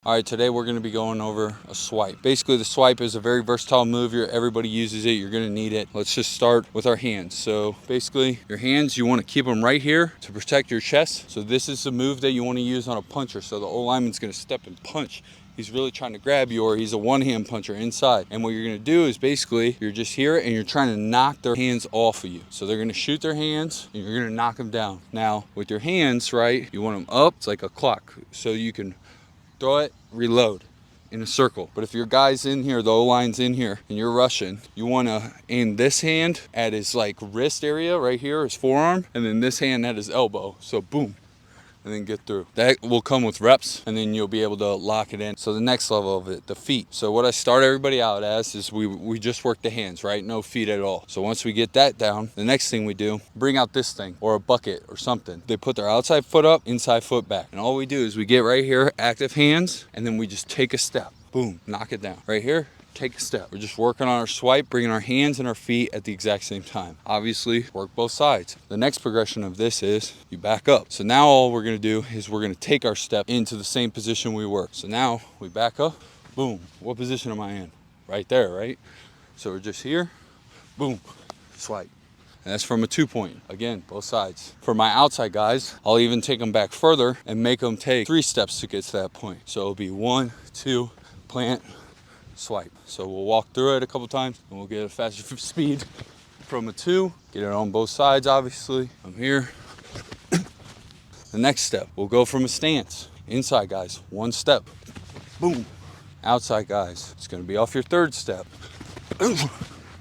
All right, today we're gonna be going over a swipe. Basically, the swipe is a very versatile move. Everybody uses it, you're gonna need it. Let's just start with our hands. So basically, your hands, you wanna keep them right here to protect your chest. So this is the move that you wanna use on a puncher. So the O-lineman's gonna step and punch. He's really trying to grab you, or he's a one-hand puncher inside. And what you're gonna do is basically, you're just here and you're trying to knock their hands off of you. So they're gonna shoot their hands and you're gonna knock them down. Now, with your hands, right, you want them up, it's like a clock. So you can throw it, reload in a circle. But if your guy's in here, the O-line's in here, and you're rushing, you wanna aim this hand at his like wrist area right here, his forearm, and then this hand at his elbow. So boom, and then get through. That will come with reps, and then you'll be able to lock it in. So the next level of it, the feet. So what I start everybody out as is we just work the hands, right? No feet at all. So once we get that down, the next thing we do, bring out this thing or a bucket or something. They put their outside foot up, inside foot back. And all we do is we get right here, active hands, and then we just take a step. Boom, knock it down. Right here, take a step. We're just working on our swipe, bringing our hands and our feet at the exact same time. Obviously, work both sides. The next progression of this is you back up. So now all we're gonna do is we're gonna take our step into the same position we were. So now we back up, boom. What position am I in? Right there, right? So we're just here, boom, swipe. And that's from a 2-point. Again, both sides. For my outside guys, I'll even take them back further and make them take 3 steps to get to that point. So it'll be 1, 2, plant, swipe. So we'll walk through it a couple times and we'll get a faster speed from a 2. Get it on both sides, obviously. I'm here. The next step, we'll go from a stance. Inside guys, 1 step. Boom. Outside guys, it's gonna be off your 3rd step.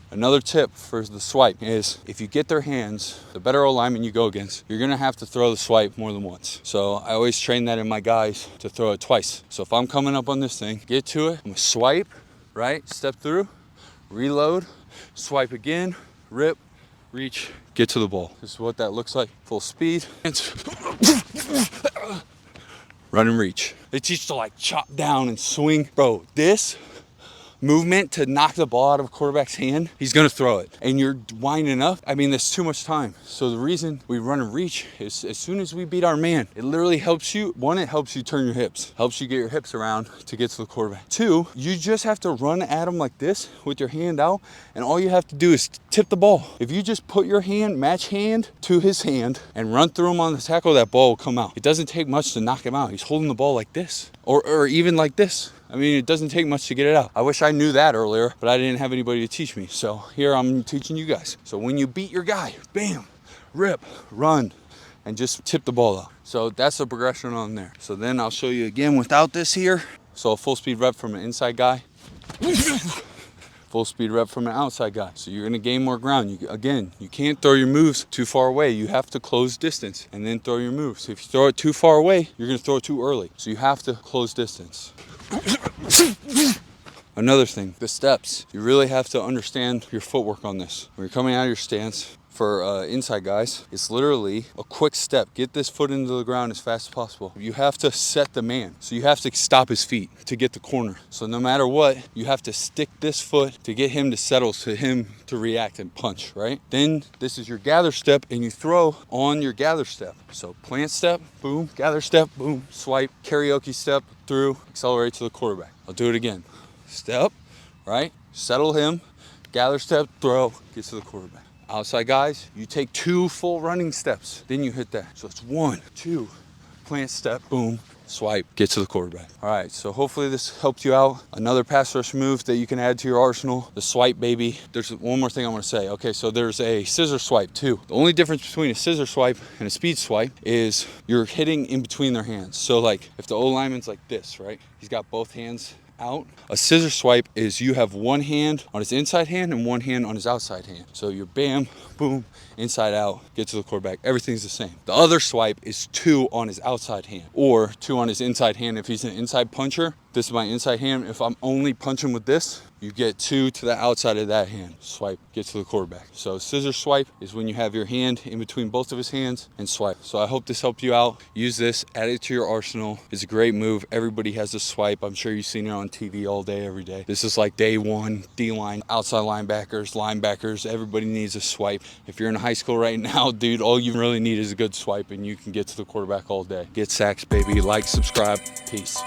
Another tip for the swipe is if you get their hands, the better O-lineman you go against, you're gonna have to throw the swipe more than once. So I always train that in my guys to throw it twice. So if I'm coming up on this thing, get to it, I'm gonna swipe, right? Step through, reload, swipe again, rip, reach, get to the ball. This is what that looks like, full speed. Run and reach. They teach to like chop down and swing. Bro, this movement to knock the ball out of a quarterback's hand, he's gonna throw it. And you're winding up, I mean, there's too much time. So the reason we run and reach is as soon as we beat our man, it literally helps you. 1, it helps you turn your hips, helps you get your hips around to get to the quarterback. 2, you just have to run at him like this with your hand out, and all you have to do is tip the ball. If you just put your hand, match hand to his hand, and run through him on the tackle, that ball will come out. It doesn't take much to knock him out. He's holding the ball like this, or even like this. I mean, it doesn't take much to get it out. I wish I knew that earlier, but I didn't have anybody to teach me. So here I'm teaching you guys. So when you beat your guy, bam, rip, run, and just tip the ball out. So that's the progression on there. So then I'll show you again without this here. So a full speed rep from an inside guy. Full speed rep from an outside guy. So you're gonna gain more ground. You can't throw your moves too far away. You have to close distance and then throw your moves. So if you throw it too far away, you're gonna throw it too early. So you have to close distance. Another thing, the steps. You really have to understand your footwork on this. When you're coming out of your stance, for inside guys, it's literally a quick step. Get this foot into the ground as fast as possible. You have to set the man. So you have to stop his feet to get the corner. So no matter what, you have to stick this foot to get him to settle, to him to react and punch, right? Then this is your gather step, and you throw on your gather step. So plant step, boom, gather step, boom, swipe, karaoke step, through, accelerate to the quarterback. I'll do it again. Step, right? Settle him, gather step, throw, get to the quarterback. Outside guys, you take 2 full running steps, then you hit that. So it's 1, 2, plant step, boom, swipe, get to the quarterback. All right, so hopefully this helped you out. Another pass rush move that you can add to your arsenal, the swipe, baby. There's one more thing I want to say. Okay, so there's a scissor swipe too. The only difference between a scissor swipe and a speed swipe is you're hitting in between their hands. So like if the O-lineman's like this, right? He's got both hands out. A scissor swipe is you have 1 hand on his inside hand and 1 hand on his outside hand. So you're bam, boom, inside out, get to the quarterback. Everything's the same. The other swipe is 2 on his outside hand or 2 on his inside hand. If he's an inside puncher, this is my inside hand. If I'm only punching with this, you get 2 to the outside of that hand. Swipe, get to the quarterback. So scissor swipe is when you have your hand in between both of his hands and swipe. So I hope this helped you out. Use this, add it to your arsenal. It's a great move. Everybody has a swipe. I'm sure you've seen it on TV all day, every day. This is like day 1, D-line, outside linebackers, everybody needs a swipe. If you're in high school right now, dude, all you really need is a good swipe and you can get to the quarterback all day. Get sacks, baby. Like, subscribe. Peace.